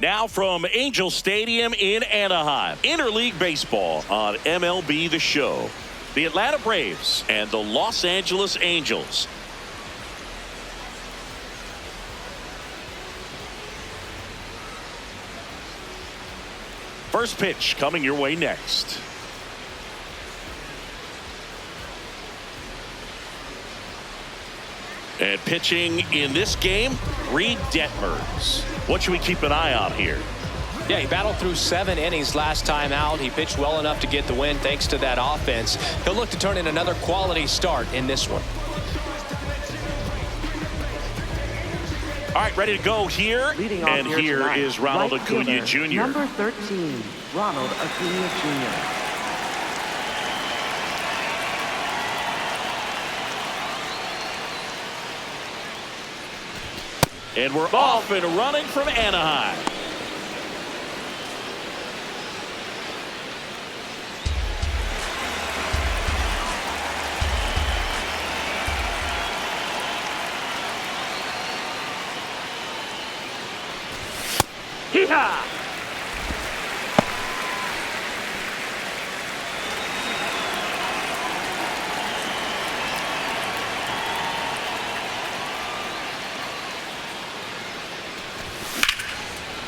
Now from Angel Stadium in Anaheim, interleague baseball on MLB The Show. The Atlanta Braves and the Los Angeles Angels. First pitch coming your way next. And pitching in this game, Reed Detmers. What should we keep an eye on here? Yeah, he battled through 7 innings last time out. He pitched well enough to get the win thanks to that offense. He'll look to turn in another quality start in this one. All right, ready to go here. And here tonight, is Ronald right Acuna fielder, Jr. Number 13, Ronald Acuna Jr. And we're off and running from Anaheim. Hee-haw!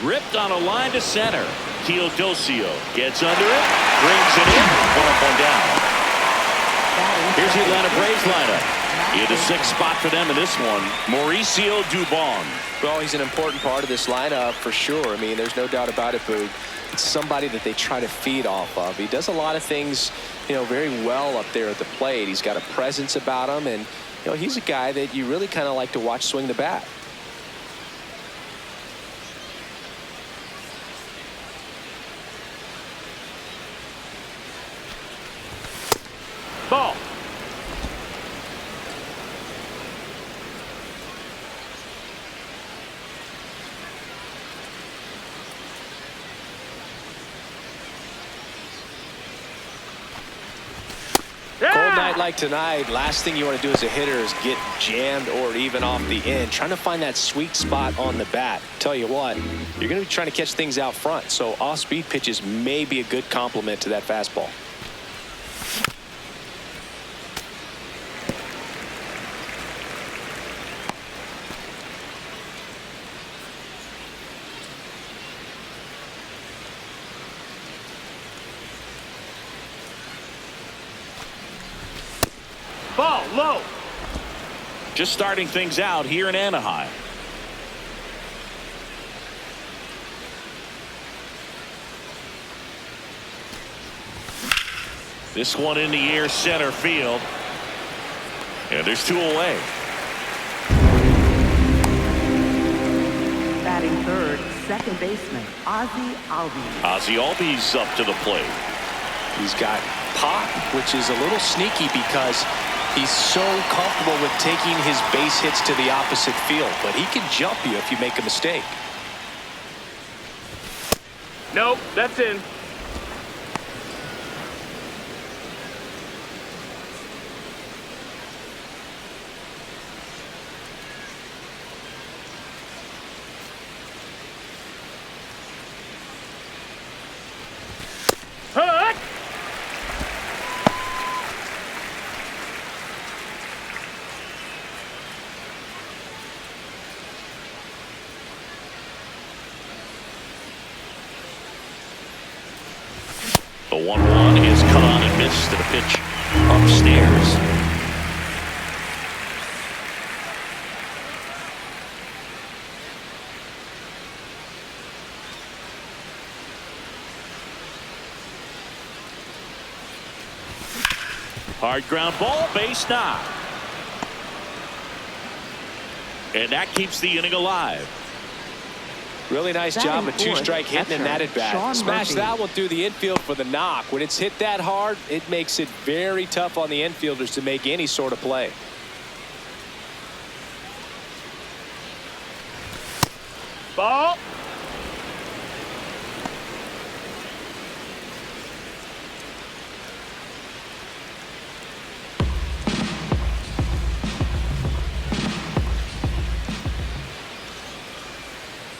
Ripped on a line to center. Teodosio gets under it, brings it in, one down. Here's the Atlanta Braves lineup. In the 6th spot for them in this one, Mauricio Dubon. Well, he's an important part of this lineup for sure. I mean, there's no doubt about it, Boog. It's somebody that they try to feed off of. He does a lot of things, very well up there at the plate. He's got a presence about him, and, he's a guy that you really kind of like to watch swing the bat. Ball. Cold night like tonight, last thing you want to do as a hitter is get jammed or even off the end. Trying to find that sweet spot on the bat. Tell you what, you're going to be trying to catch things out front, so off-speed pitches may be a good complement to that fastball. Ball low. Just starting things out here in Anaheim. This one in the air, center field. And there's 2 away. Batting third, second baseman, Ozzie Albies. Ozzie Albies up to the plate. He's got pop, which is a little sneaky because he's so comfortable with taking his base hits to the opposite field, but he can jump you if you make a mistake. Nope, that's in. Hut! The 1-1 is cut on and missed to the pitch upstairs. Hard ground ball, base knock. And that keeps the inning alive. Really nice job of 2-strike hitting in that at bat. Smash that one through the infield for the knock. When it's hit that hard, it makes it very tough on the infielders to make any sort of play. Ball.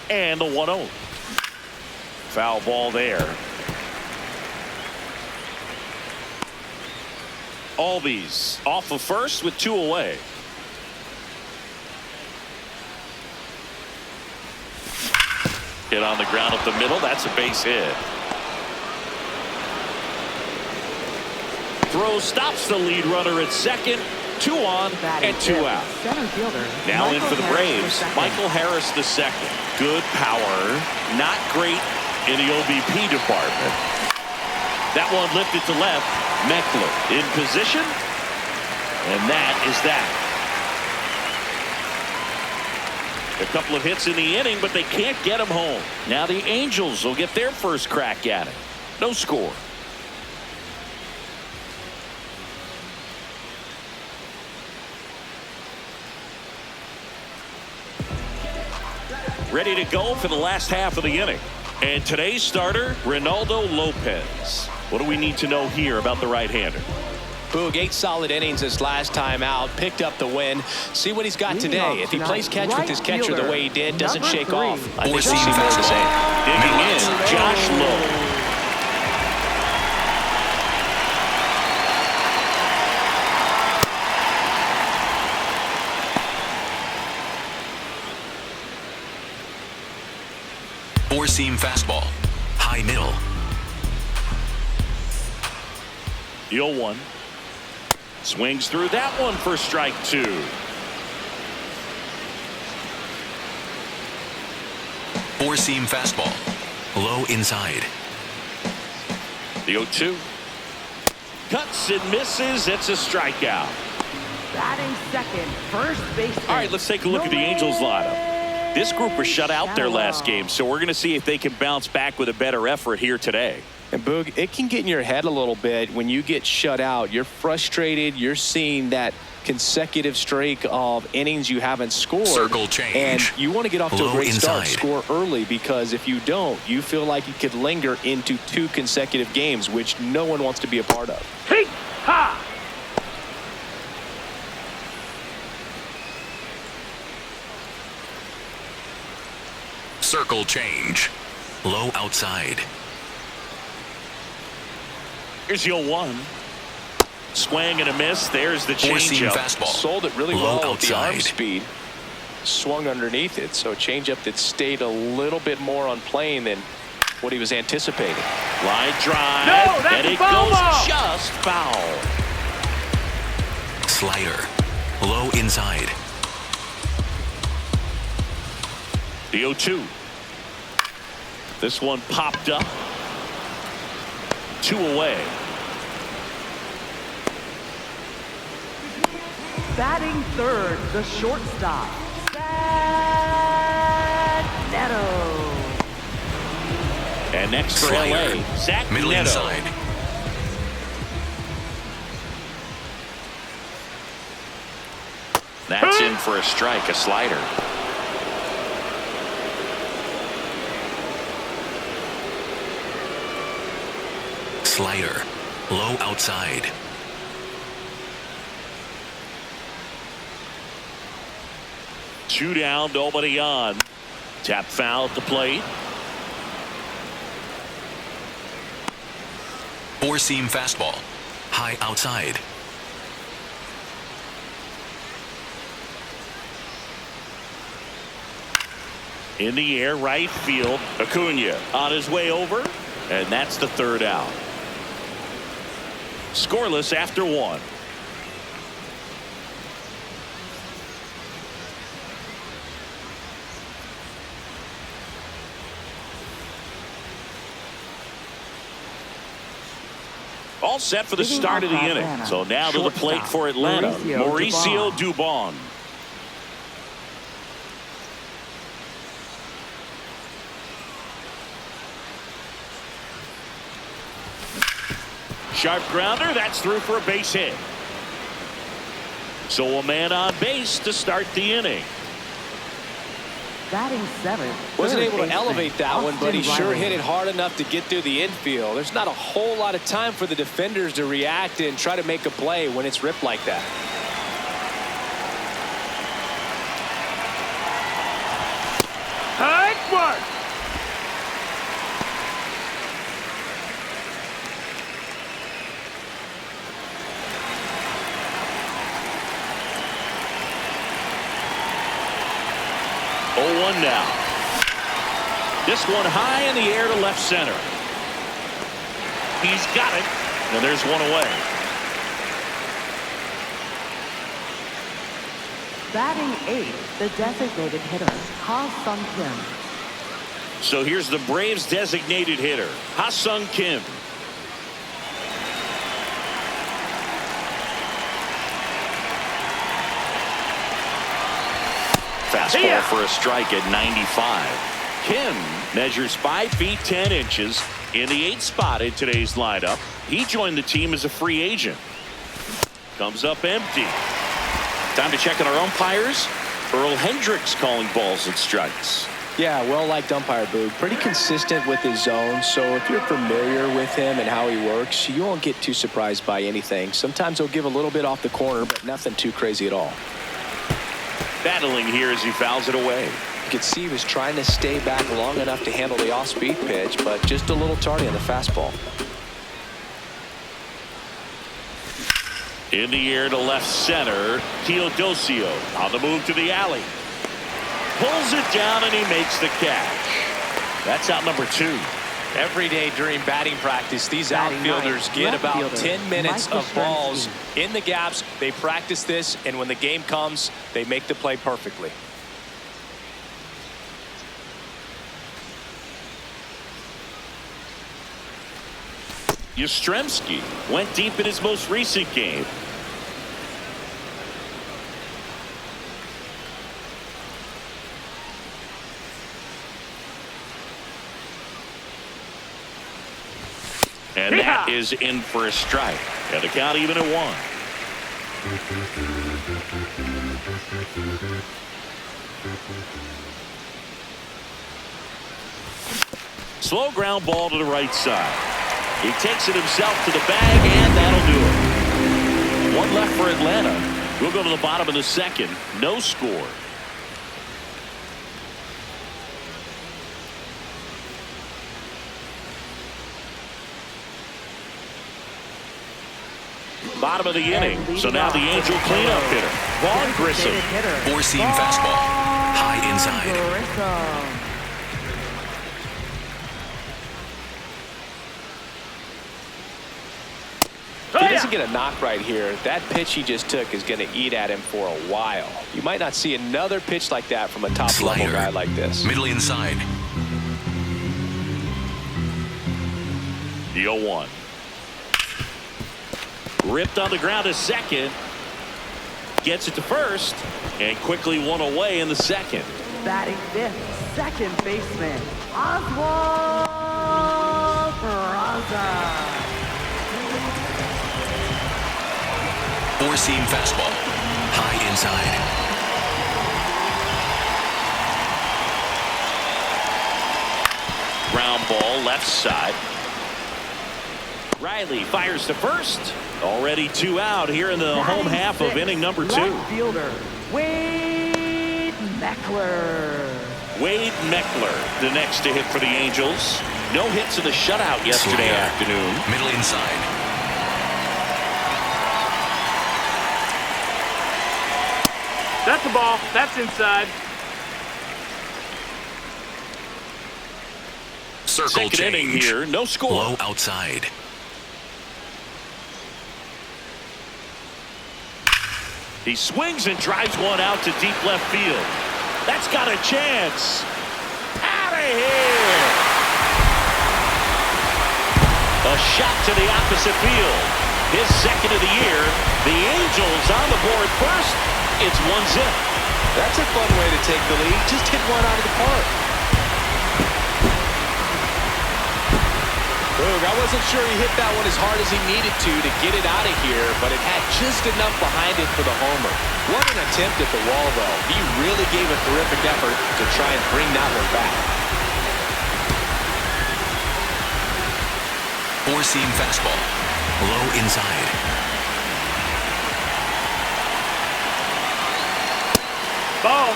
And the 1-0. Foul ball there. Albies off of first with 2 away. Hit on the ground up the middle. That's a base hit. Throw stops the lead runner at second. 2 on and 2 out. Center fielder. Now in for the Braves, Harris II. Michael Harris II. Good power, not great in the OBP department. That one lifted to left. Meckler in position, and that is that. A couple of hits in the inning, but they can't get him home. Now the Angels will get their first crack at it. No score. Ready to go for the last half of the inning. And today's starter, Reynaldo Lopez. What do we need to know here about the right-hander? Boog, 8 solid innings this last time out, picked up the win. See what he's got today. If he plays catch with his catcher the way he did, doesn't shake off, I think we'll see more of the same. Digging in, Josh Lowe. Four-seam fastball, high middle. The 0-1. Swings through that one for strike 2. Four-seam fastball, low inside. The 0-2. Cuts and misses. It's a strikeout. Batting second, first base. All right, let's take a look at the Angels lineup. This group was shut out their last game, so we're going to see if they can bounce back with a better effort here today. And Boog, it can get in your head a little bit when you get shut out. You're frustrated. You're seeing that consecutive streak of innings you haven't scored. Circle change. And you want to get off to Low a great start, inside. score early, because if you don't, you feel like you could linger into 2 consecutive games, which no one wants to be a part of. Hey, ha! Circle change, low outside. Here's the 0-1. Swing and a miss. There's the Four-seam changeup. fastball, Sold it really low well with the arm outside. speed. Swung underneath it, so a changeup that stayed a little bit more on plane than what he was anticipating. Line drive. No, that's and a it foul goes ball. just foul. Slider, low inside. The 0-2. This one popped up. 2 away. Batting third, the shortstop. Zach Neto. And next for Slider, LA, Zach middle Neto. inside. That's in for a strike, a slider. Slider, low outside. Two down, nobody on. Tap foul at the plate. Four-seam fastball, high outside. In the air, right field. Acuna on his way over, and that's the 3rd out. Scoreless after 1. All set for the Leading start of the off inning. Atlanta, So now to the plate shortstop, for Atlanta, Mauricio Mauricio Dubon. Sharp grounder, that's through for a base hit. So a man on base to start the inning. Batting seventh. Wasn't third able to baseman, elevate that one, but he Austin sure Riley. hit it hard enough to get through the infield. There's not a whole lot of time for the defenders to react and try to make a play when it's ripped like that. Nice work. 1 now. This one high in the air to left center. He's got it. And there's one away. Batting 8th, the designated hitter, Ha-Sung Kim. So here's the Braves designated hitter, Ha-Sung Kim. Fastball for a strike at 95. Kim measures 5 feet 10 inches in the 8th spot in today's lineup. He joined the team as a free agent. Comes up empty. Time to check on our umpires. Earl Hendricks calling balls and strikes. Yeah, well-liked umpire, Boog. Pretty consistent with his zone, so if you're familiar with him and how he works, you won't get too surprised by anything. Sometimes he'll give a little bit off the corner, but nothing too crazy at all. Battling here as he fouls it away. You could see he was trying to stay back long enough to handle the off-speed pitch, but just a little tardy on the fastball. In the air to left center, Teodosio on the move to the alley. Pulls it down and he makes the catch. That's out number 2. Every day during batting practice, these Batting outfielders ninth, get left about fielder, 10 minutes Michael of balls Shrensky. in the gaps. They practice this, and when the game comes, they make the play perfectly. Yastrzemski went deep in his most recent game. And that is in for a strike. And the count even at 1. Slow ground ball to the right side. He takes it himself to the bag, and that'll do it. 1 left for Atlanta. We'll go to the bottom of the 2nd. No score. Bottom of the inning. So now the Angel cleanup hitter, Vaughn Grissom. Four-seam fastball. High inside. If he doesn't get a knock right here, that pitch he just took is going to eat at him for a while. You might not see another pitch like that from a top-level guy like this. Middle inside. The 0-1. Ripped on the ground to second. Gets it to first. And quickly 1 away in the 2nd. Batting 5th, second baseman, Oswald Peraza. Four-seam fastball. High inside. Ground ball left side. Riley fires to first. Already 2 out here in the home half of inning number 2. Left fielder, Wade Meckler. Wade Meckler, the next to hit for the Angels. No hits in the shutout yesterday Slider. afternoon. Middle inside. That's the ball. That's inside. Circle Second inning change. here, no score. Low outside. He swings and drives one out to deep left field. That's got a chance. Out of here. A shot to the opposite field. His 2nd of the year. The Angels on the board first. It's 1-0. That's a fun way to take the lead. Just hit one out of the park. Boog, I wasn't sure he hit that one as hard as he needed to get it out of here, but it had just enough behind it for the homer. What an attempt at the wall, though. He really gave a terrific effort to try and bring that one back. Four-seam fastball. Low inside. Ball.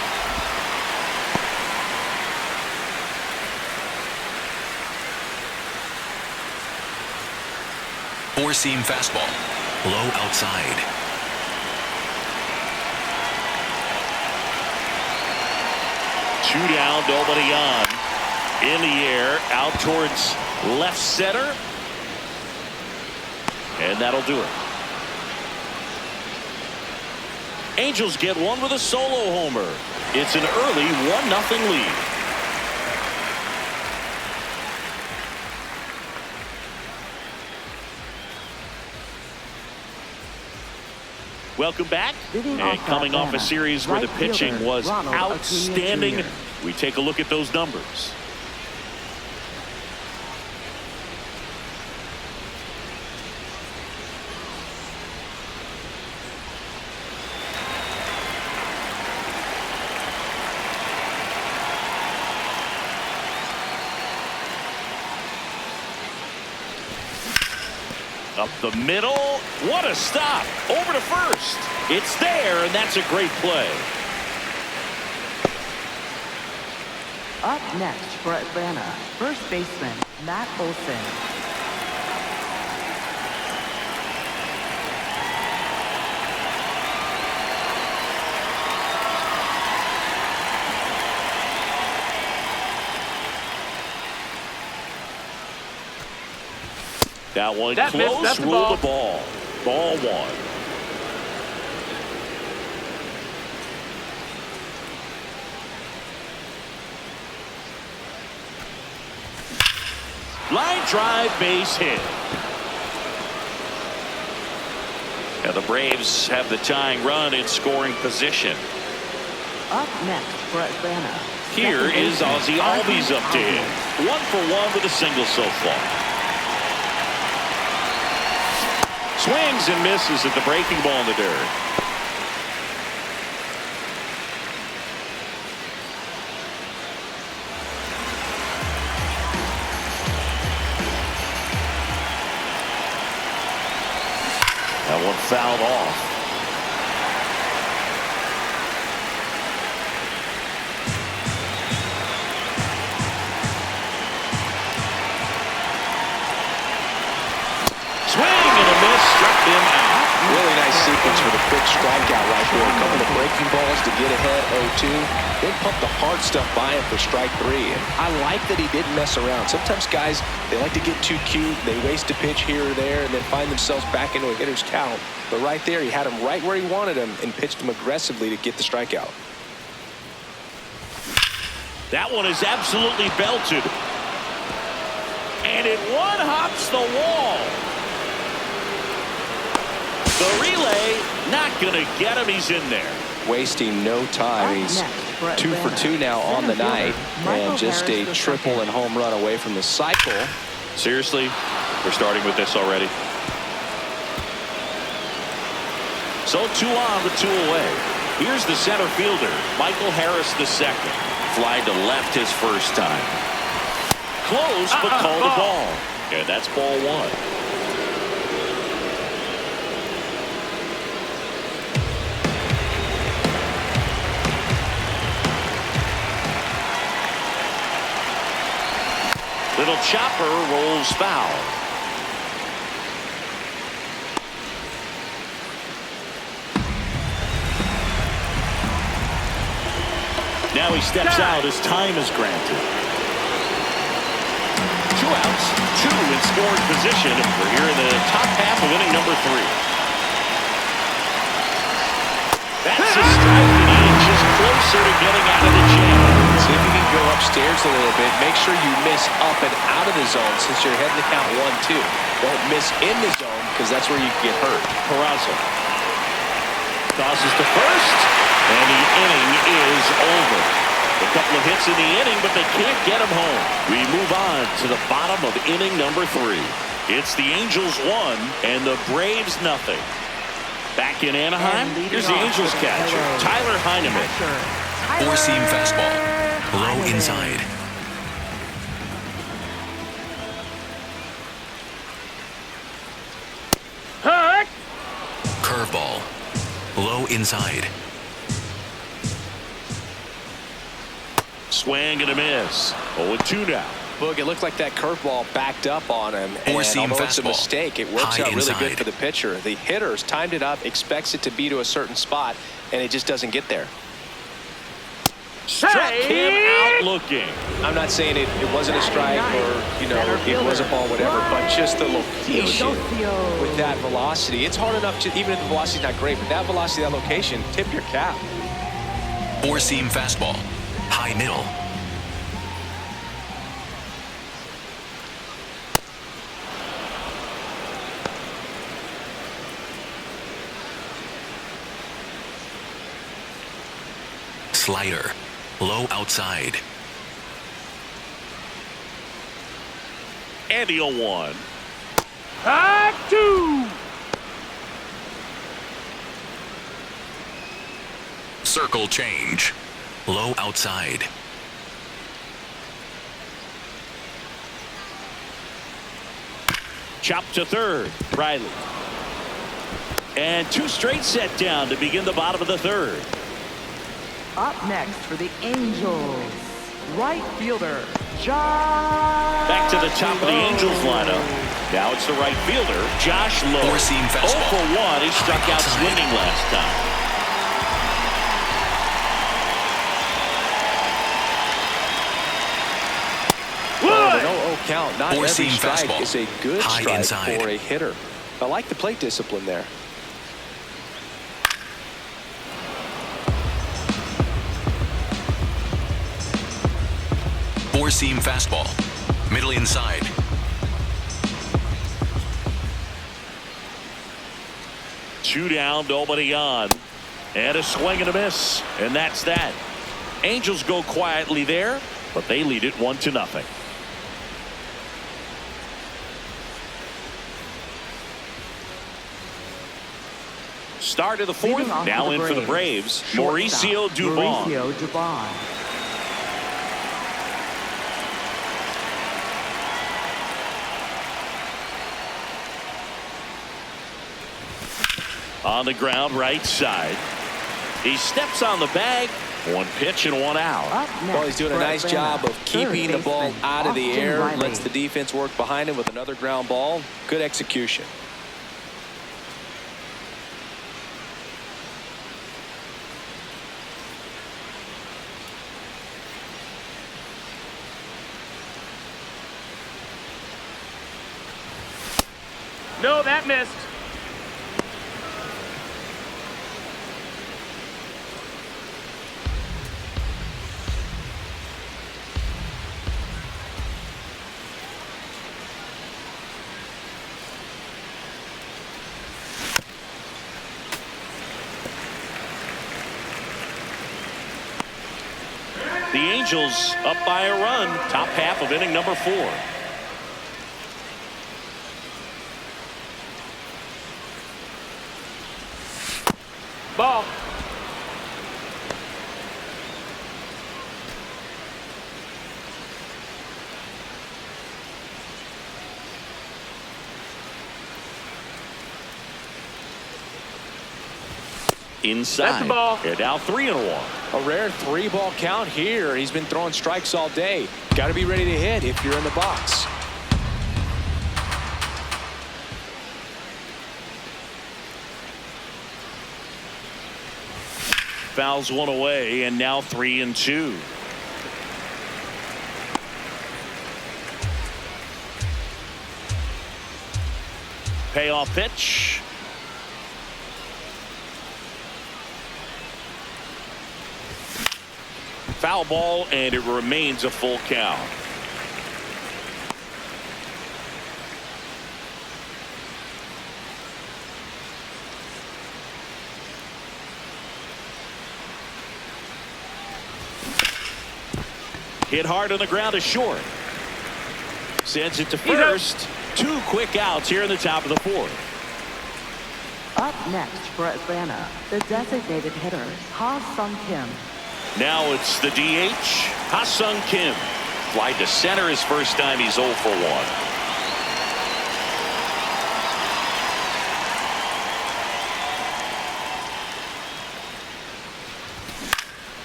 Four-seam fastball. Low outside. 2 down, nobody on. In the air, out towards left center. And that'll do it. Angels get one with a solo homer. It's an early 1-0 lead. Welcome back. Leading And off coming off a Atlanta, series where the right pitching fielder, was Ronald Acuna outstanding. Jr. We take a look at those numbers. Up the middle. What a stop. Over to first. It's there, and that's a great play. Up next for Atlanta, first baseman Matt Olson. That one That missed. close. That's the Rule ball. the ball. Ball 1. Line drive, base hit. Now the Braves have the tying run in scoring position. Up next for Atlanta. Here second is baseman Ozzie Albies up to hit. 1 for 1 with a single so far. Swings and misses at the breaking ball in the dirt. That one fouled off. Swing and a miss, struck him out. Really nice sequence for the quick strikeout right there. A couple of breaking balls to get ahead 0-2. Then pump the hard stuff by him for strike 3. And I like that he didn't mess around. Sometimes guys, they like to get too cute. They waste a pitch here or there and then find themselves back into a hitter's count. But right there, he had him right where he wanted him and pitched him aggressively to get the strikeout. That one is absolutely belted. And it one-hops the wall. The relay not going to get him. He's in there. Wasting no time. He's 2 for 2 now on the night. And just a triple and home run away from the cycle. Seriously, we're starting with this already. So 2 on with 2 away. Here's the center fielder, Michael Harris II. Fly to left his first time. Close, but called a ball. And that's ball 1. Little chopper rolls foul. Now he steps out as time is granted. 2 outs, 2 in scoring position. We're here in the top half of inning number 3. That's a strike, and he inches closer to getting out of the jam. See if you can go upstairs a little bit. Make sure you miss up and out of the zone since you're heading to count 1-2. Don't miss in the zone because that's where you can get hurt. Peraza tosses to first, and the inning is over. A couple of hits in the inning, but they can't get him home. We move on to the bottom of inning number 3. It's the Angels 1 and the Braves nothing. Back in Anaheim, here's the Angels catcher, Tyler Heineman. Four-seam fastball. Low inside. Hut! Curveball. Low inside. Swing and a miss. 0-2 now. Boog, it looked like that curveball backed up on him. And Four-seam although it's a fastball. mistake, it works High out really good inside. for the pitcher. The hitter's timed it up, expects it to be to a certain spot, and it just doesn't get there. Struck him out looking. I'm not saying it wasn't a strike or, it was a ball, whatever, but just the location with that velocity. It's hard enough to, even if the velocity's not great, but that velocity, that location, tip your cap. Four-seam fastball. High middle. Slider. Low outside. And the 0-1. High 2. Circle change. Low outside. Chop to third. Riley. And 2 straight set down to begin the bottom of the third. Up next for the Angels, right fielder, Josh. Back to the top of the Angels lineup. Now it's the right fielder, Josh Lowe. Four-seam 0 fastball. for 1. He struck out swinging last time. An 0-0 count. Not every Four-seam strike fastball. is a good High strike inside. for a hitter. I like the plate discipline there. Four-seam fastball. Middle inside. Two down, nobody on. And a swing and a miss. And that's that. Angels go quietly there, but they lead it 1-0. Start of the fourth. Leading off Now for the in for the Braves, Braves, Mauricio shortstop, Dubon. Mauricio Dubon. On the ground, right side. He steps on the bag. 1 pitch and 1 out. Up next Well, he's doing a for nice Atlanta, job of keeping the third ball baseman, out of the Austin air. Riley. Lets the defense work behind him with another ground ball. Good execution. No, that missed. The Angels up by a run. Top half of inning number 4. Ball. Inside. That's the ball. They're now 3-1. A rare 3-ball count here. He's been throwing strikes all day. Got to be ready to hit if you're in the box. Fouls 1 away, and now 3-2. Payoff pitch. Foul ball, and it remains a full count. Hit hard on the ground to short. Sends it to first. 2 quick outs here in the top of the 4th. Up next for Atlanta, the designated hitter, Ha-Sung Kim. Now it's the DH, Ha-Sung Kim. Fly to center his first time. He's 0 for 1.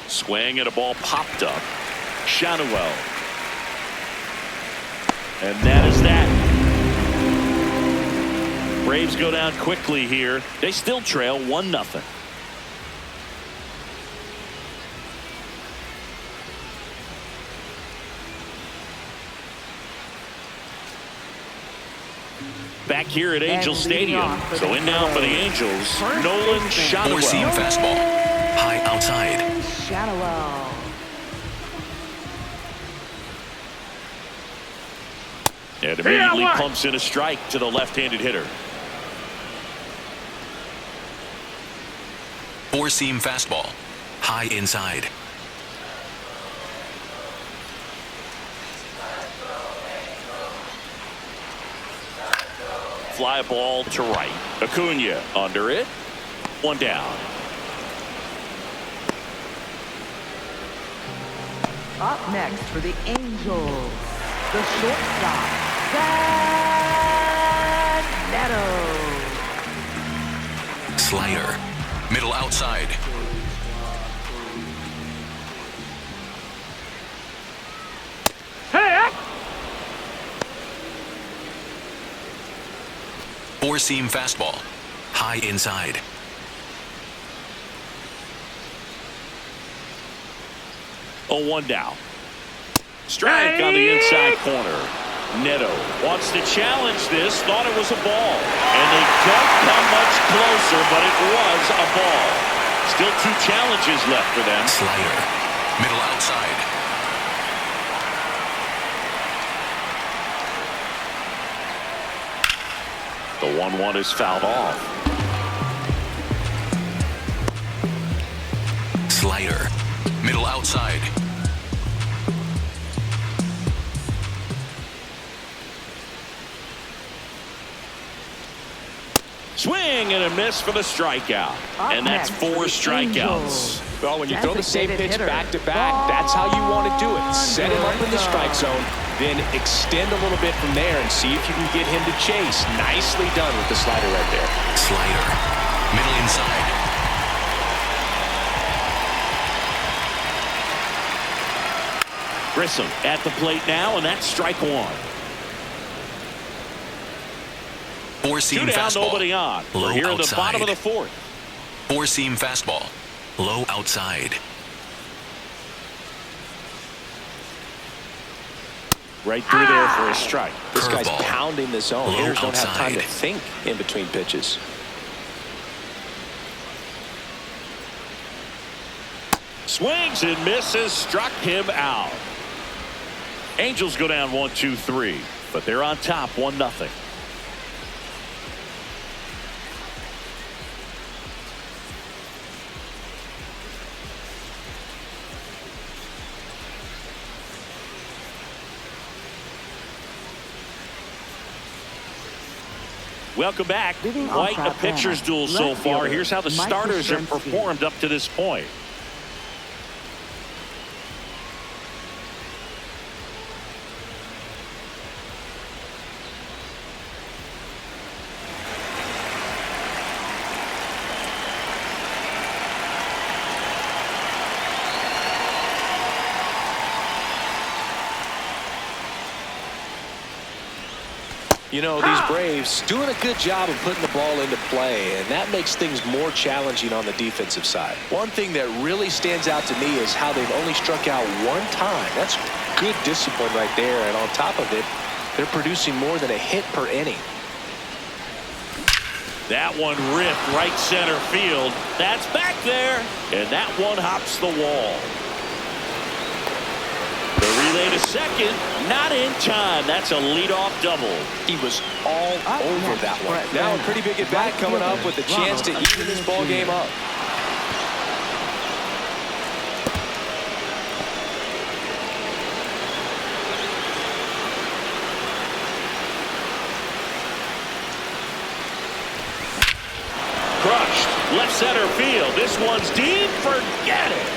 Swing and a ball popped up. Shanuel. And that is that. Braves go down quickly here. They still trail 1-0. Back here at Angel And leading Stadium. off for So the in now for the Angels, First Nolan baseman. Four-seam Shotwell. fastball. High outside. Shadowell. And immediately Yeah, what? pumps in a strike to the left-handed hitter. Four-seam fastball. High inside. Fly ball to right. Acuna under it. One down. Up next for the Angels, the shortstop, Zach Neto. Slider. Middle outside. Hey, Four-seam fastball. High inside. Oh, one down. Strike on the inside corner. Neto wants to challenge this. Thought it was a ball. And they don't come much closer, but it was a ball. Still 2 challenges left for them. Slider. Middle outside. The 1-1 is fouled off. Slider. Middle outside. Swing and a miss for the strikeout. Up And that's next 4 for the strikeouts. Angels. Well, when you throw the same Designated pitch hitter, back to back, that's how you want to do it. Set him up in the strike zone, then extend a little bit from there and see if you can get him to chase. Nicely done with the slider right there. Slider. Middle inside. Grissom at the plate now, and that's strike 1. Four-seam 2 down, fastball. nobody on. Low We're here in the outside. bottom of the 4th. Four-seam fastball. Low outside. Right through there for a strike. This guy's Curveball. pounding the zone. Low Hitters don't have time to outside. think in between pitches. Swings and misses, struck him out. Angels go down 1-2-3, but they're on top 1-0. Welcome back. Leading off Quite a for pitcher's Atlanta, duel so left far. fielder, Here's how the Michael starters have Strzemski. performed up to this point. You know, these Braves doing a good job of putting the ball into play, and that makes things more challenging on the defensive side. One thing that really stands out to me is how they've only struck out 1 time. That's good discipline right there, and on top of it, they're producing more than a hit per inning. That one ripped right center field. That's back there, and that one hops the wall. The relay to second, not in time. That's a leadoff double. He was all Up over next, that one. Brett Now a Bender. pretty big at-bat Right coming up fielder, with a chance to Ronald even this Acuna ball game Jr. up. Crushed, left center field. This one's deep, forget it.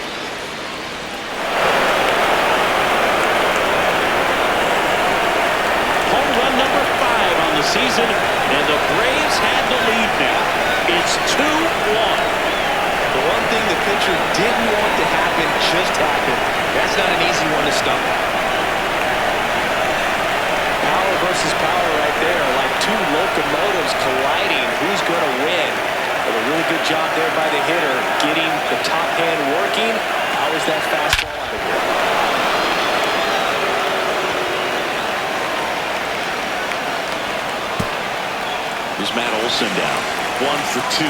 Home run number 5 on the season, and the Braves had the lead now. It's 2-1. The one thing the pitcher didn't want to happen just happened. That's not an easy one to stop. Power versus power right there, like 2 locomotives colliding. Who's going to win? But a really good job there by the hitter, getting the top hand working. Powers that fastball out of here. Here's Matt Olson down. 1 for 2.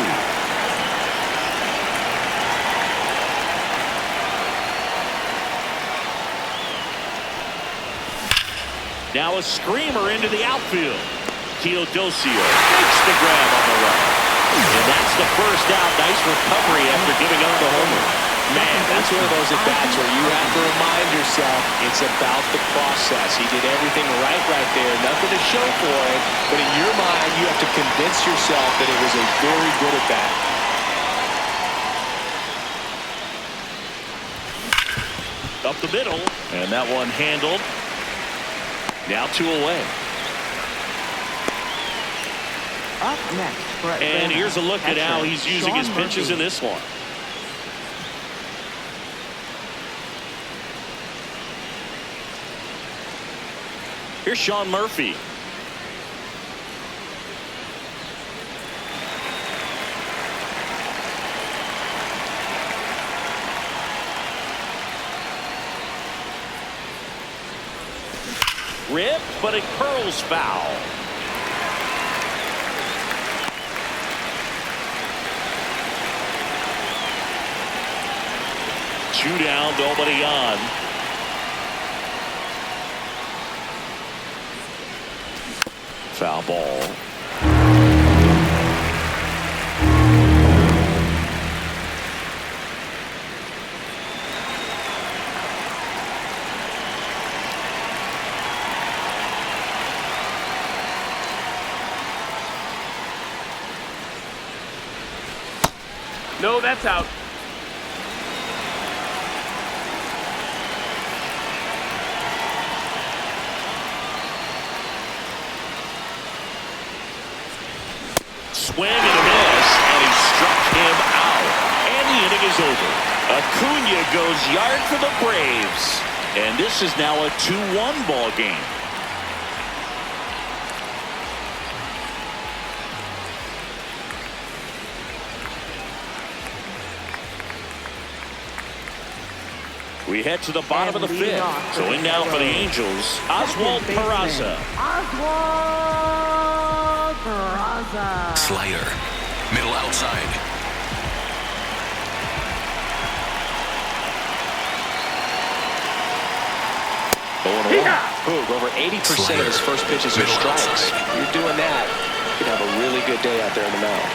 Now a screamer into the outfield. Teodosio makes the grab on the run. And that's the first out. Nice recovery after giving up the homer. Man, that's one of those at-bats where you have to remind yourself it's about the process. He did everything right there. Nothing to show for it. But in your mind, you have to convince yourself that it was a very good at-bat. Up the middle. And that one handled. Now 2 away. Up next for Atlanta. And here's a look at how he's using Sean his pitches Murphy. in this one. Here's Sean Murphy. Rip, but it curls foul. Two down, nobody on. Foul ball. No, that's out. Swing and a miss, and he struck him out. And the inning is over. Acuna goes yard for the Braves. And this is now a 2-1 ball game. We head to the bottom of the And leading fifth. off So for in the now for the Astros, Angels, Oswald second baseman, Peraza. Oswald Peraza. Slider. Middle outside. Boog, over 80% of his first pitches are Middle strikes. outside. You're doing that, you can have a really good day out there in the mound.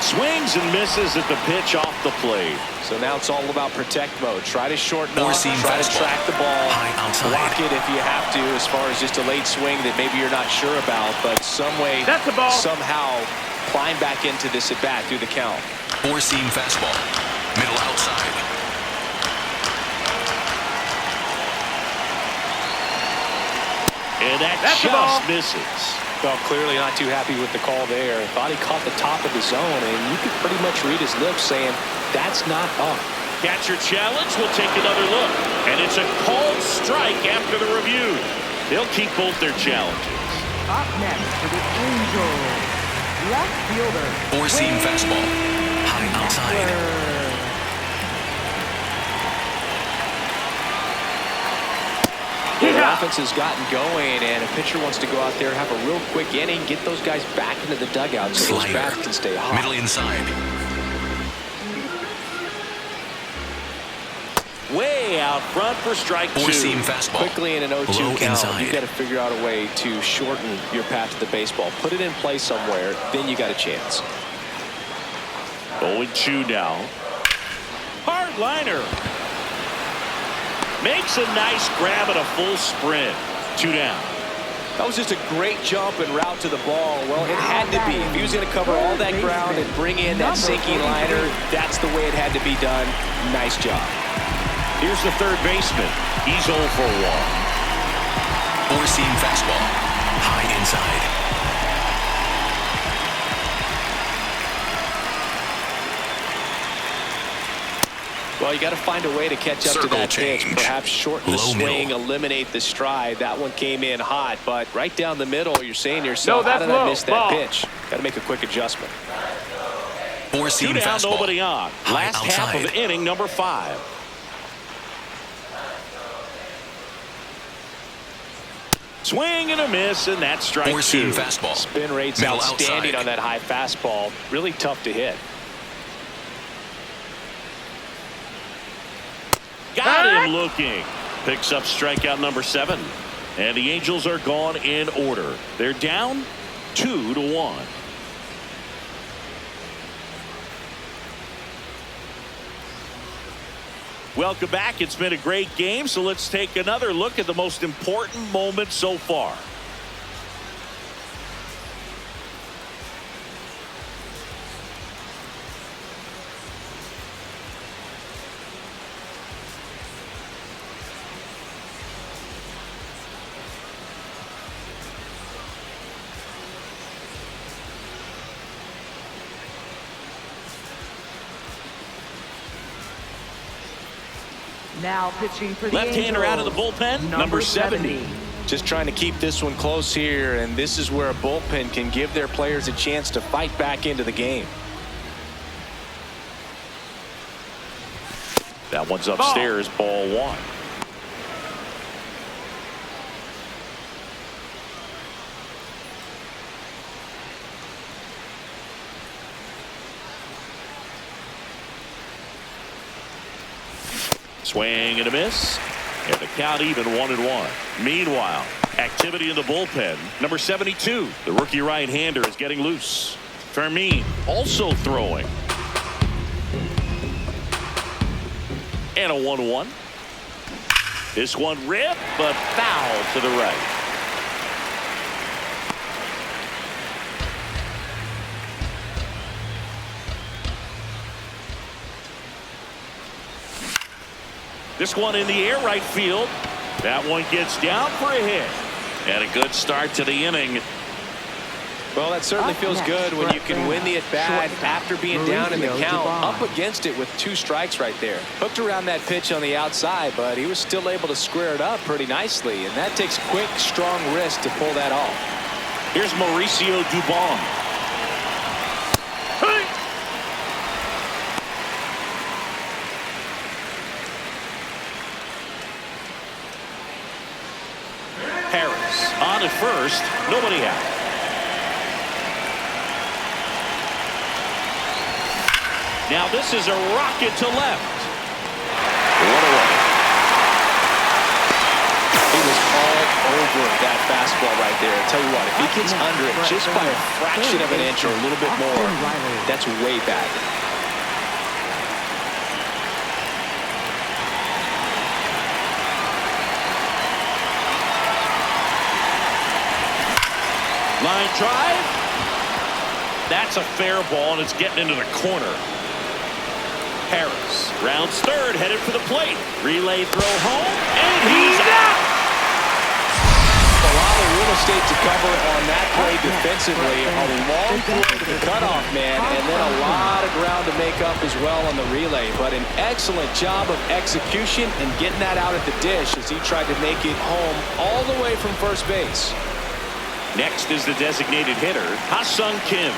Swings and misses at the pitch off the plate. So now it's all about protect mode. Try to shorten up, Four-seam try to fastball. track the ball, High outside. block it if you have to, as far as just a late swing that maybe you're not sure about, but some way, That's the ball. somehow climb back into this at bat through the count. Four-seam fastball. Middle outside. And that That's the ball. just misses. Well, clearly not too happy with the call there. Thought he caught the top of the zone, and you could pretty much read his lips saying, that's not up. Catcher challenge will take another look. And it's a called strike after the review. They'll keep both their challenges. Up next for the Angels, left fielder. Four-seam Wade fastball. High outside. Metzler. The offense has gotten going, and a pitcher wants to go out there, have a real quick inning, get those guys back into the dugout so those Slider. bats can stay hot. Middle inside. Way out front for strike Four-seam 2. fastball. Quickly in an 0-2 Low count, inside. you've got to figure out a way to shorten your path to the baseball. Put it in play somewhere, then you got a chance. 0-2 now. Hard liner. Makes a nice grab at a full sprint. 2 down. That was just a great jump and route to the ball. Well, it had to be. If he was going to cover all that ground and bring in that sinking liner, that's the way it had to be done. Nice job. Here's the third baseman. He's 0 for 1. Four-seam fastball. High inside. Well, you got to find a way to catch up to Circle that pitch. change. Perhaps shorten the Low swing, middle. eliminate the stride. That one came in hot, but right down the middle, you're saying to yourself, No, how that's did I low. miss that Ball. pitch? Got to make a quick adjustment. 2 Four-seam down, fastball. nobody on. High Last half outside. of inning number 5. Swing and a miss, and that's strike Four-seam 2. fastball. Spin rate's Middle outstanding outside. on that high fastball. Really tough to hit. Got him looking. Picks up strikeout number 7. And the Angels are gone in order. They're down 2-1. Welcome back. It's been a great game, so let's take another look at the most important moment so far. Now pitching for the Left-hander out of the Angels, bullpen, number 70. Just trying to keep this one close here, and this is where a bullpen can give their players a chance to fight back into the game. That one's upstairs, ball 1. Swing and a miss. And the count even 1-1. Meanwhile, activity in the bullpen. Number 72, the rookie right-hander, is getting loose. Fermin also throwing. And a 1-1. This one ripped, but foul to the right. This one in the air right field. That one gets down for a hit. And a good start to the inning. Well, that certainly Up feels next, good when Brett you can Banner, win the at-bat shortstop, after being down in the Mauricio count, Dubon. up against it with 2 strikes right there. Hooked around that pitch on the outside, but he was still able to square it up pretty nicely, and that takes quick, strong wrist to pull that off. Here's Mauricio Dubon. Harris on at first, nobody out. Now this is a rocket to left. One away. He was all over that fastball right there. I tell you what, if he gets under it just by a fraction of an inch or a little bit more, that's way back. Line drive. That's a fair ball, and it's getting into the corner. Harris rounds third, headed for the plate. Relay throw home, and he's out. A lot of real estate to cover on that play defensively. A long throw to the cutoff man, and then a lot of ground to make up as well on the relay. But an excellent job of execution and getting that out at the dish as he tried to make it home all the way from first base. Next is the designated hitter, Ha-Sung Kim.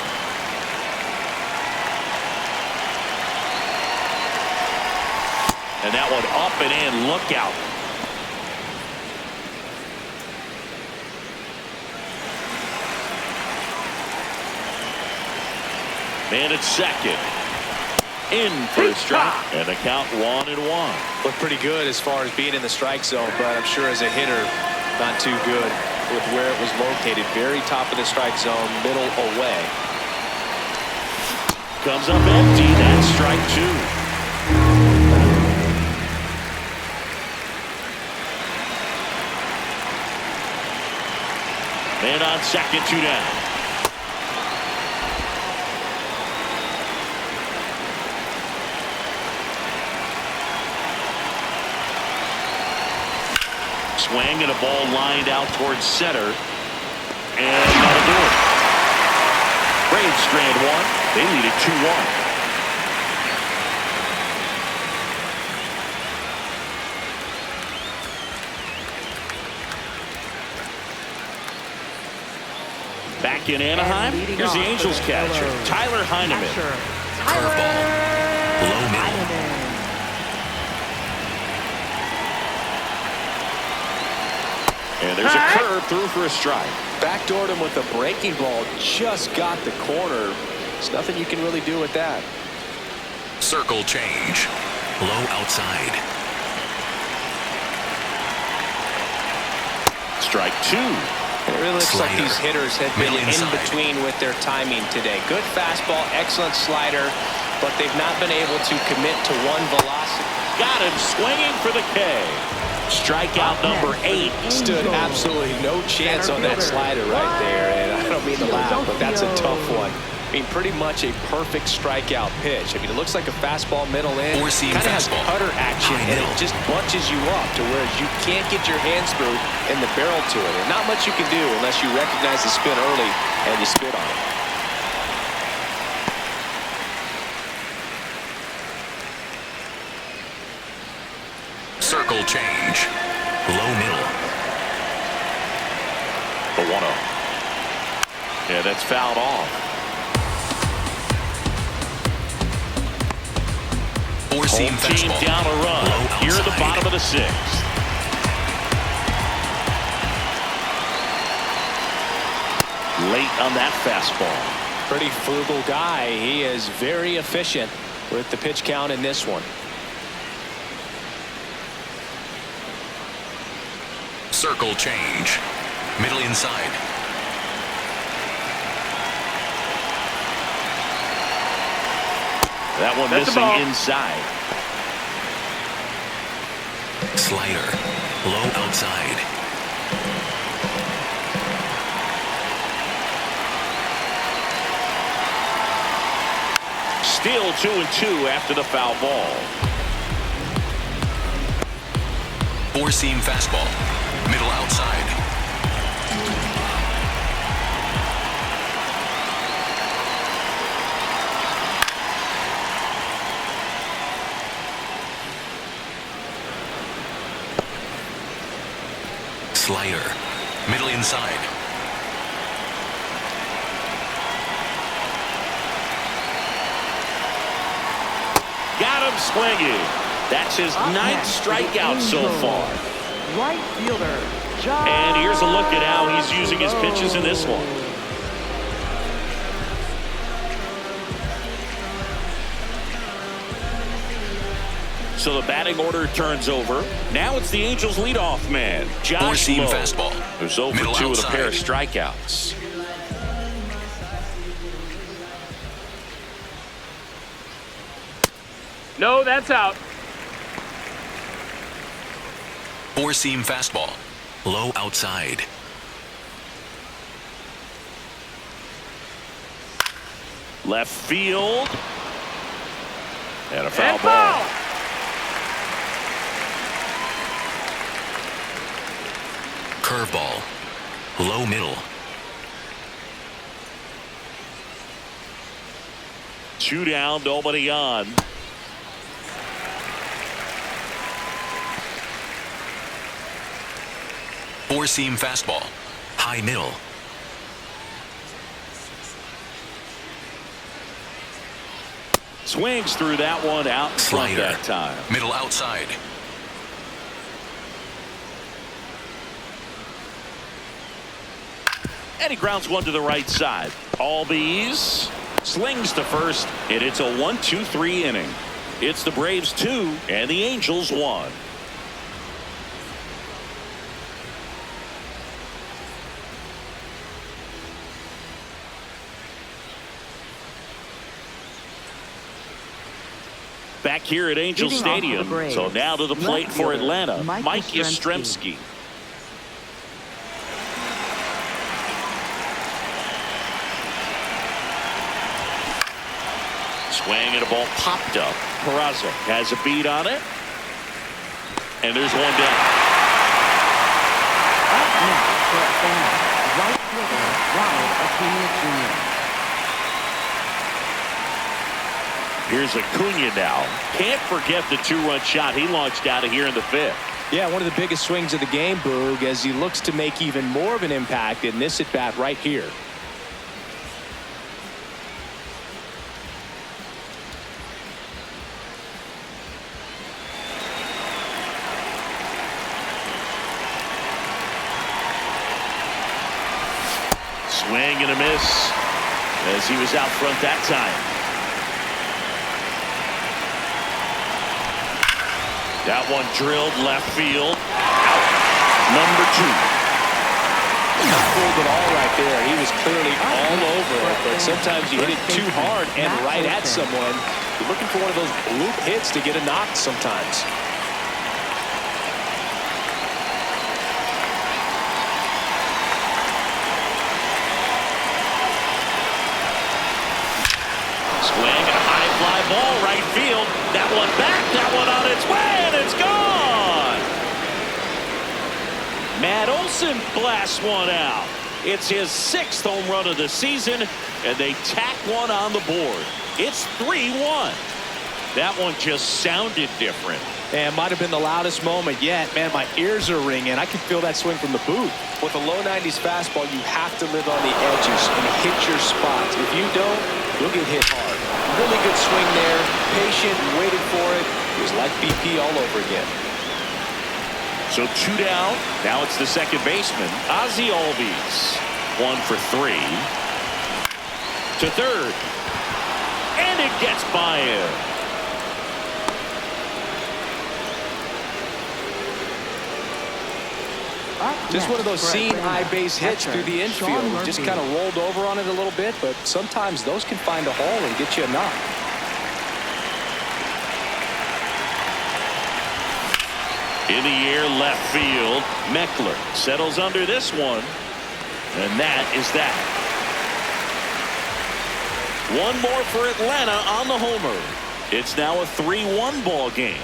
And that one up and in, look out. Man at second. In for a strike. And the count 1-1. Looked pretty good as far as being in the strike zone, but I'm sure as a hitter, not too good with where it was located. Very top of the strike zone, middle away. Comes up empty. That's strike 2. Man on second, 2 down. Swing and a ball lined out towards center. And that'll do it. Braves strand 1. They lead it 2-1. Back in Anaheim, here's the Angels catcher, Tyler Heineman. Curveball. Low middle. And And there's a curve through for a strike. Backdoored him with a breaking ball. Just got the corner. There's nothing you can really do with that. Circle change. Low outside. Strike two. It really looks like Slider. these hitters have been Middle in inside. between with their timing today. Good fastball, excellent slider, but they've not been able to commit to one velocity. Got him swinging for the K. Strikeout number 8. Stood absolutely no chance on that slider right there, and I don't mean to laugh, but that's a tough one. I mean, pretty much a perfect strikeout pitch. I mean, it looks like a fastball middle in. Four-seam Kind of has fastball. cutter action, High and middle. it just bunches you up to where you can't get your hands through in the barrel to it. And not much you can do unless you recognize the spin early and you spit on it. Circle change. Low middle. The 1-0. Yeah, that's fouled off. Four-seam Home team fastball. down a run. Low Here at the outside. bottom of the 6th. Late on that fastball. Pretty frugal guy. He is very efficient with the pitch count in this one. Circle change. Middle inside. That one That's the missing ball. inside. Slider. Low outside. Still 2-2 after the foul ball. Four-seam fastball. Middle outside. Slider. Middle inside. Got him swinging. That's his Up 9th next for the strikeout so Angels. far. Right fielder, Josh. And here's a look at how he's using his pitches in this one. So the batting order turns over. Now it's the Angels leadoff man, Josh Four-seam Lowe, fastball. who's over Middle 2 with a pair of outside. strikeouts. No, that's out. Four-seam fastball. Low outside. Left field. And a foul And ball. foul. Curveball. Low middle. 2 down, nobody on. Four-seam fastball. High middle. Swings through that one out in front Slider. that time. Middle outside. And he grounds one to the right side. Albies slings to first, and it's a 1-2-3 inning. It's the Braves 2 and the Angels 1. Back here at Angel Leading off for the Stadium. Braves, So now to the left plate for fielder, Atlanta, Mike Mike Yastrzemski. Yastrzemski. Swing and a ball popped up. Peraza has a beat on it. And there's one down. Up next for Atlanta, right fielder, Ronald Acuna Jr. Here's Acuna now. Can't forget the 2-run shot he launched out of here in the 5th. Yeah, one of the biggest swings of the game, Boog, as he looks to make even more of an impact in this at-bat right here. Swing and a miss as he was out front that time. That one drilled left field. Out. Number 2. Not fooled at all right there. He was clearly all over it, but sometimes you hit it too hard and right at someone. You're looking for one of those loop hits to get a knock sometimes. Swing and a high fly ball right field. That one back, that one on its way, and it's gone. Matt Olson blasts one out. It's his 6th home run of the season, and they tack one on the board. It's 3-1. That one just sounded different. And might have been the loudest moment yet. Man, my ears are ringing. I can feel that swing from the booth. With a low 90s fastball, you have to live on the edges and hit your spots. If you don't, you'll get hit hard. Really good swing there. Patient, waited for it. It was like BP all over again. So 2 down. Now it's the second baseman, Ozzie Albies. 1 for 3. To third. And it gets by him. Just one of those seeing high base hits through the infield. Just kind of rolled over on it a little bit, but sometimes those can find a hole and get you a knock. In the air, left field. Meckler settles under this one. And that is that. One more for Atlanta on the homer. It's now a 3-1 ball game.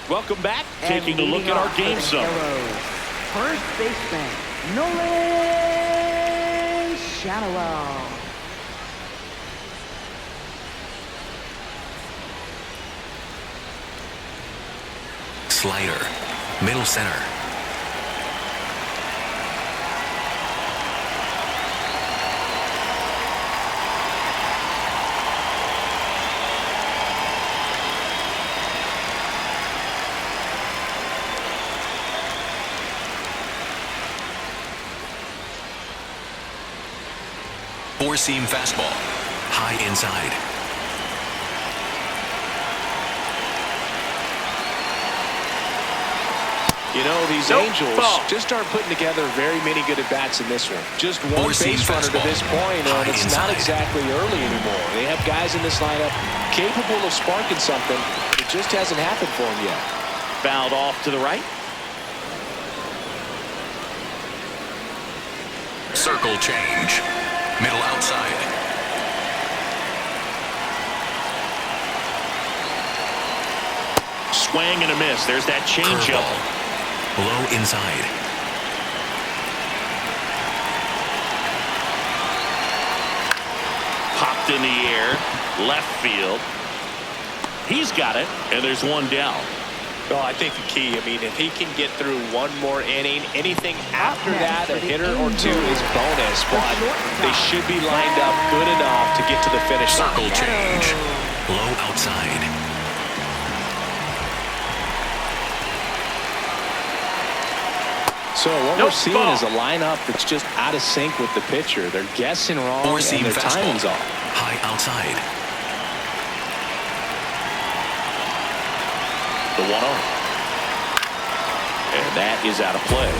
Welcome back. Taking a look at our game summary. First baseman, Nolan Schanuel. Slider. Middle center. Four-seam fastball. High inside. You know, these Angels just aren't putting together very many good at-bats in this one. Just one base runner to this point, and it's not exactly early anymore. They have guys in this lineup capable of sparking something. It just hasn't happened for them yet. Fouled off to the right. Circle change. Middle outside. Swing and a miss. There's that changeup. Low inside. Popped in the air. Left field. He's got it. And there's one down. Well, I think the key, I mean, if he can get through one more inning, anything after that, a hitter or two is bonus. But they should be lined up good enough to get to the finish line. Circle change. Low outside. So what we're seeing is a lineup that's just out of sync with the pitcher. They're guessing wrong and their timing's off. High outside. The 1-0. And that is out of play.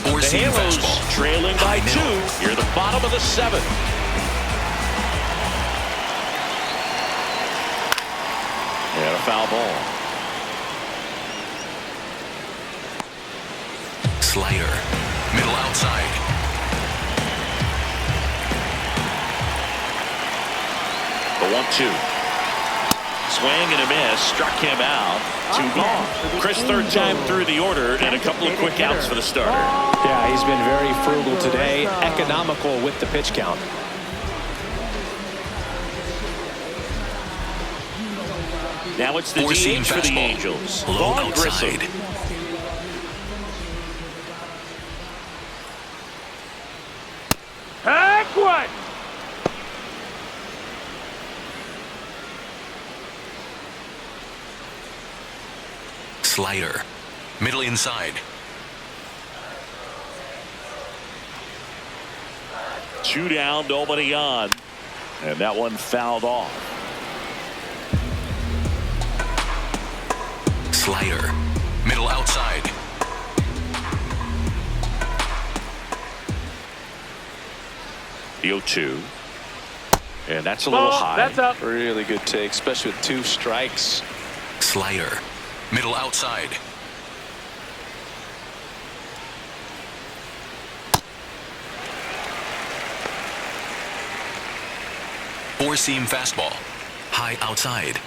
The Halos trailing by 2 here at the bottom of the 7th. And a foul ball. Slider. Middle outside. The 1-2. Swing and a miss. Struck him out. 2 gone. Chris, third time through the order, and a couple of quick outs for the starter. Yeah, he's been very frugal today. Economical with the pitch count. Now it's the DH for the Angels. Low outside. Hey! Slider. Middle inside. 2 down, nobody on. And that one fouled off. Slider. Middle outside. The 0-2. And that's a little Ball, high. that's up. Really good take, especially with 2 strikes. Slider. Middle outside. Four-seam fastball. High outside.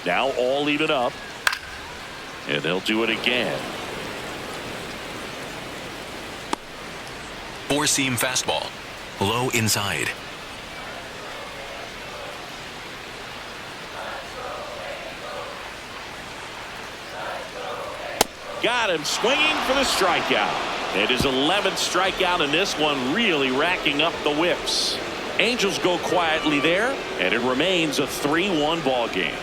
Now all even up. And they'll do it again. Four-seam fastball. Low inside. Got him swinging for the strikeout. It is 11th strikeout in this one, really racking up the whiffs. Angels go quietly there, and it remains a 3-1 ball game.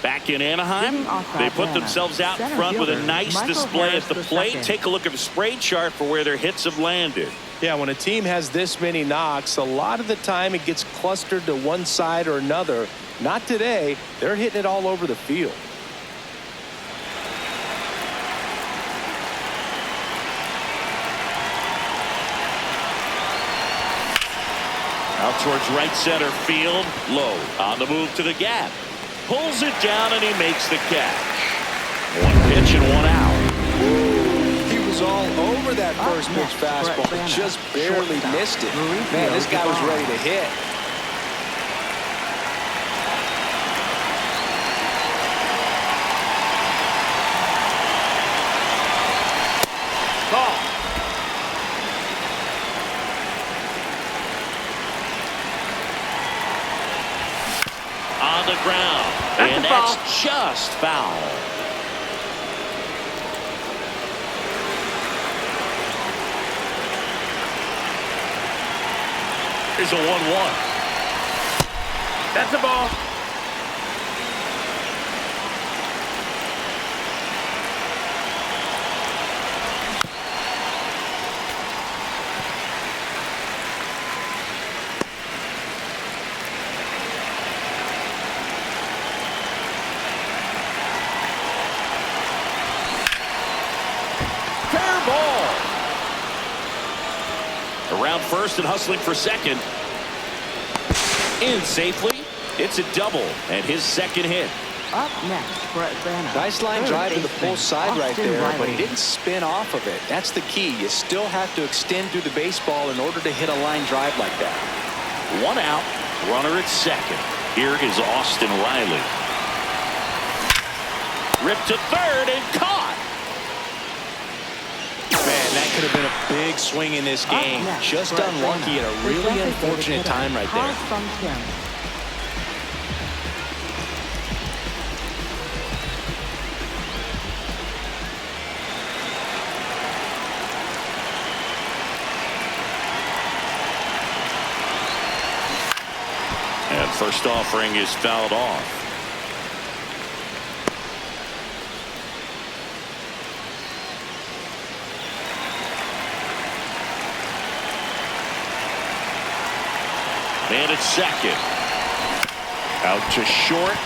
Back in Anaheim, Leading off they that put runner, themselves out center front with a fielder, nice Michael display Harris at the the plate. second. Take a look at the spray chart for where their hits have landed. Yeah, when a team has this many knocks, a lot of the time it gets clustered to one side or another. Not today. They're hitting it all over the field. Out towards right center field. Low on the move to the gap. Pulls it down and he makes the catch. 1 pitch and 1 out. He was all over that Up first pitch next for fastball, Atlanta, just barely shortstop, missed it. Mauricio Man, this guy was Dubon. ready to hit. Ball. On the ground. That's And a foul. that's just foul. Here's a 1-1. That's a ball. Fair ball. Around first and hustling for second. In safely. It's a double and his second hit. Up next for Atlanta. Nice line third drive to the baseman, full side right Austin there, but Riley. he didn't spin off of it. That's the key. You still have to extend through the baseball in order to hit a line drive like that. 1 out. Runner at second. Here is Austin Riley. Ripped to third and caught. Man, that could have been a big swing in this Up game. next Just for unlucky Atlanta, at a really designated unfortunate hitter, time right there. Ha-Seong Kim. And first offering is fouled off. Man at second. Out to short.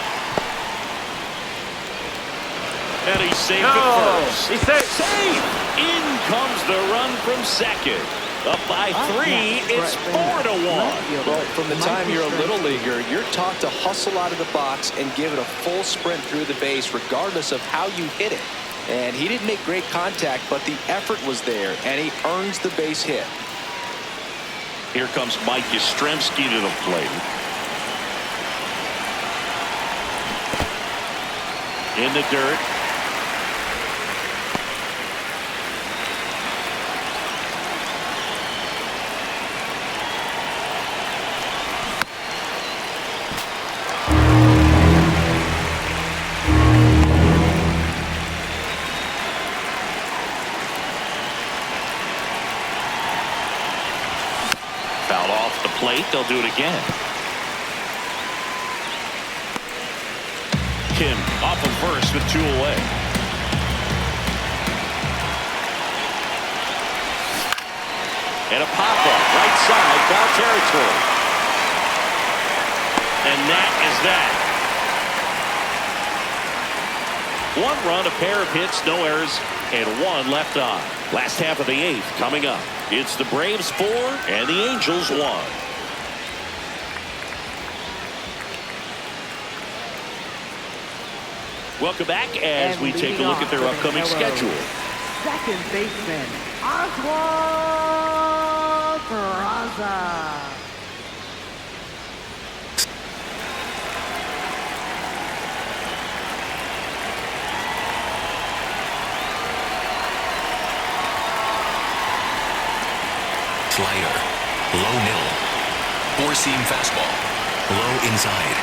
And he's safe No. at first. He's safe. Safe. In comes the run from second. Up by Up 3. next for It's Atlanta, 4-1. left fielder, Well, from the time Michael you're a little Straczynski. leaguer, you're taught to hustle out of the box and give it a full sprint through the base regardless of how you hit it. And he didn't make great contact, but the effort was there, and he earns the base hit. Here comes Mike Yastrzemski to the plate. In the dirt. they'll do it again. Kim off of first with 2 away. And a pop-up right side, foul territory. And that is that. 1 run, a pair of hits, no errors, and 1 left on. Last half of the 8th coming up. It's the Braves 4 and the Angels 1. Welcome back as we take a look at their upcoming schedule. Second baseman, Oswald Peraza. Slider. Low middle. 4-seam fastball. Low inside.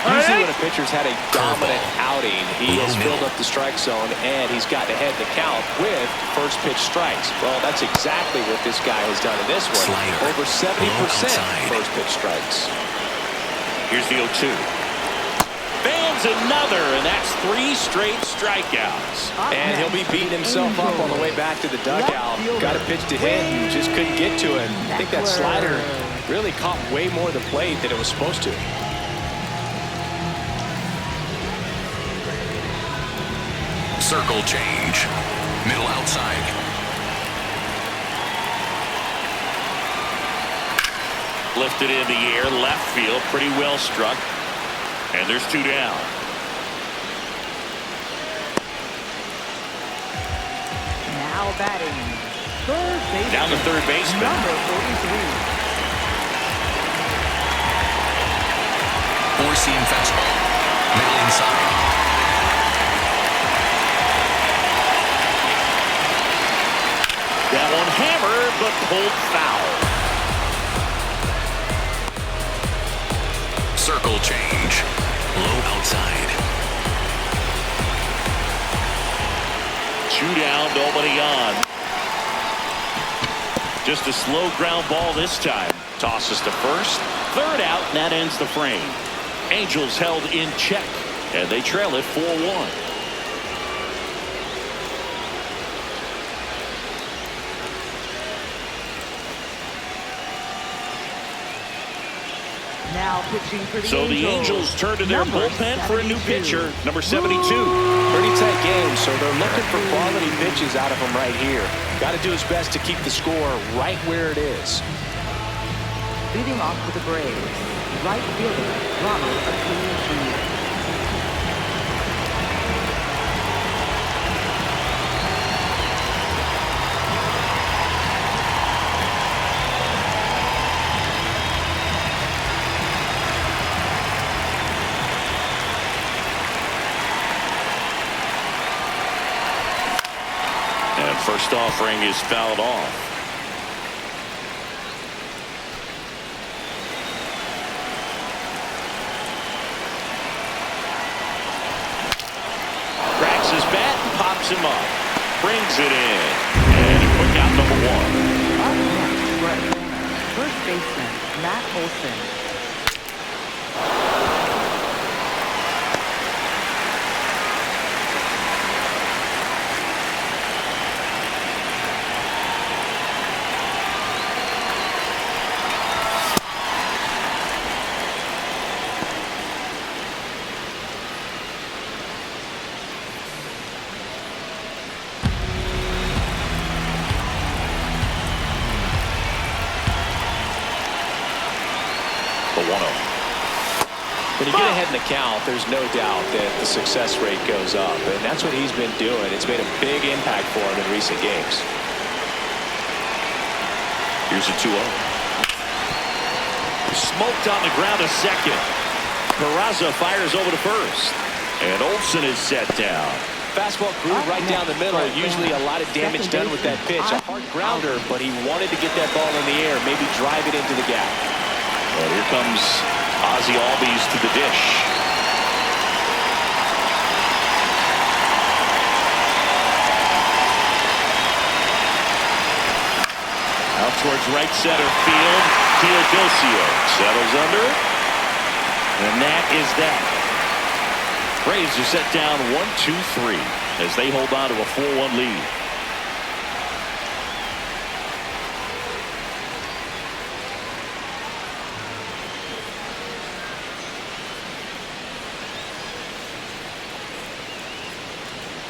Usually when a pitcher's had a dominant outing, he Low has middle. filled up the strike zone and he's gotten ahead in the count with first pitch strikes. Well, that's exactly what this guy has done in this one. Slider. Over 70% Low outside. first pitch strikes. Here's the 0-2. Fans another, and that's 3 straight strikeouts. And he'll be beating himself up on the way back to the dugout. Got a pitch to hit and just couldn't get to it. I think that slider really caught way more of the plate than it was supposed to. Circle change. Middle outside. Lifted in the air, left field, pretty well struck. And there's 2 down. Now batting, third baseman. Down the third baseman. Number 43. 4-seam fastball. Middle inside. That one hammered, but pulled foul. Circle change. Low outside. 2 down, nobody on. Just a slow ground ball this time. Tosses to first. Third out, and that ends the frame. Angels held in check, and they trail it 4-1. Now pitching for the So the Angels turn to their Number bullpen for a new 72. pitcher, number 72. Pretty tight game, so they're looking for quality pitches out of him right here. Got to do his best to keep the score right where it is. Leading off with the Braves, right fielder Ronald Acuna Jr. And first offering is fouled off. Cracks his bat and pops him up. Brings it in. And he took out number 1. Up next for Atlanta, first baseman Matt Olson. The 1-0. When you get ahead in the count, there's no doubt that the success rate goes up, and that's what he's been doing. It's made a big impact for him in recent games. Here's a 2-0. Smoked on the ground to second. Peraza fires over to first. And Olson is set down. Fastball grew right down the middle. Usually a lot of damage done with that pitch. A hard grounder, but he wanted to get that ball in the air, maybe drive it into the gap. Well, here comes Ozzie Albies to the dish. towards right center field. Teodosio settles under it. And that is that. Braves are set down 1-2-3 as they hold on to a 4-1 lead.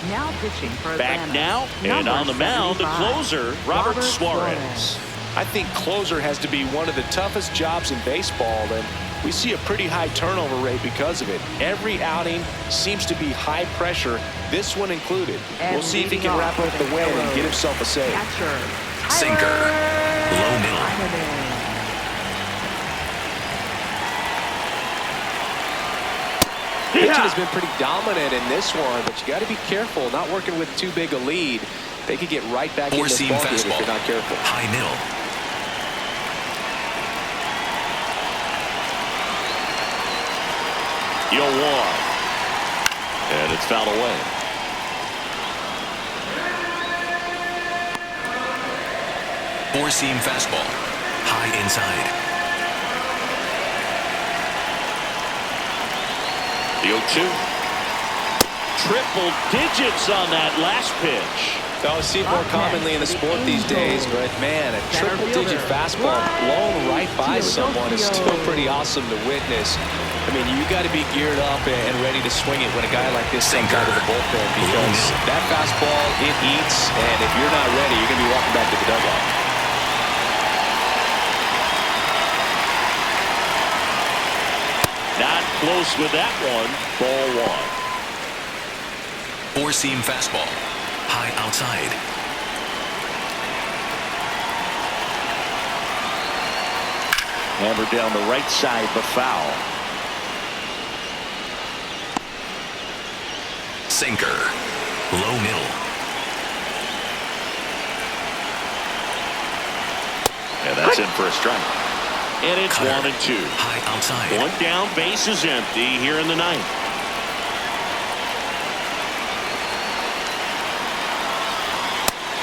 Now pitching for Back Atlanta. now, and Number on the mound, the 75, closer, Robert Suarez. I think closer has to be one of the toughest jobs in baseball, and we see a pretty high turnover rate because of it. Every outing seems to be high pressure, this one included. And We'll see if he leading can off wrap up with the a win and solo. get himself a save. Catcher. Sinker. Low middle. Tyler. Pitching has been pretty dominant in this one, but you got to be careful, not working with too big a lead. They could get right back in this Four-seam ballgame if fastball. you're not careful. High middle. 0-1. And it's fouled away. Four-seam fastball. High inside. The 0-2. Triple digits on that last pitch. Now, we see it more commonly in the sport these days, but man, a triple-digit fastball blown right by someone is still pretty awesome to witness. I mean, you got to be geared up and ready to swing it when a guy like this comes out of the bullpen, because that fastball, it eats, and if you're not ready, you're going to be walking back to the dugout. Not close with that one. Ball one. Four-seam fastball. High outside. Hammered down the right side, but foul. Sinker. Low middle. And that's in for a strike. And it's Cutter. 1-2. High outside. One down, base is empty here in the ninth.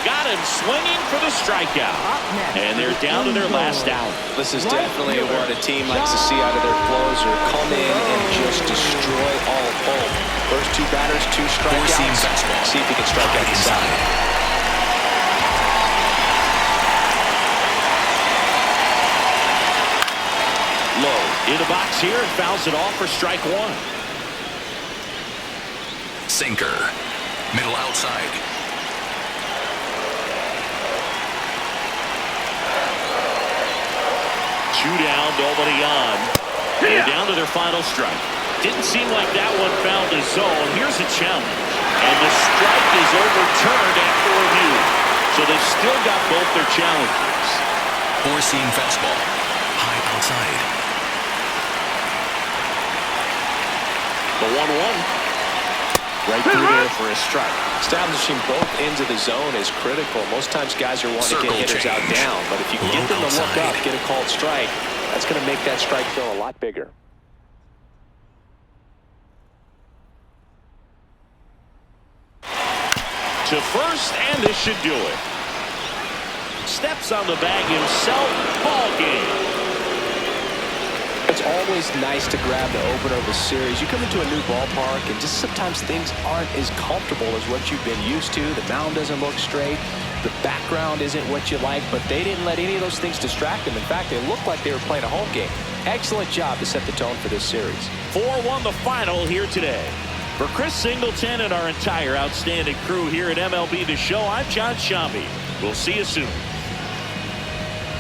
Got him swinging for the strikeout. Up next. And they're down to their last out. This is definitely what a team likes to see out of their closer. Come in and just destroy all hope. First two batters, two Four-seam strikeouts. fastball. See if he can strike out High the side. inside. Low in the box here and fouls it off for strike one. Sinker. Middle outside. Two down, nobody on. They're down to their final strike. Didn't seem like that one found his zone. Here's a challenge. And the strike is overturned after review. So they've still got both their challenges. Four-seam fastball. High outside. The 1-1. Right through there for a strike. Establishing both ends of the zone is critical. Most times guys are wanting to Circle get hitters out change. down, but if you can Low get them to look outside. up, get a called strike, that's going to make that strike feel a lot bigger. To first, and this should do it. Steps on the bag himself. Ball game. It's always nice to grab the opener of a series. You come into a new ballpark, and just sometimes things aren't as comfortable as what you've been used to. The mound doesn't look straight. The background isn't what you like, but they didn't let any of those things distract them. In fact, they looked like they were playing a home game. Excellent job to set the tone for this series. 4-1 the final here today. For Chris Singleton and our entire outstanding crew here at MLB The Show, I'm John Shambi. We'll see you soon.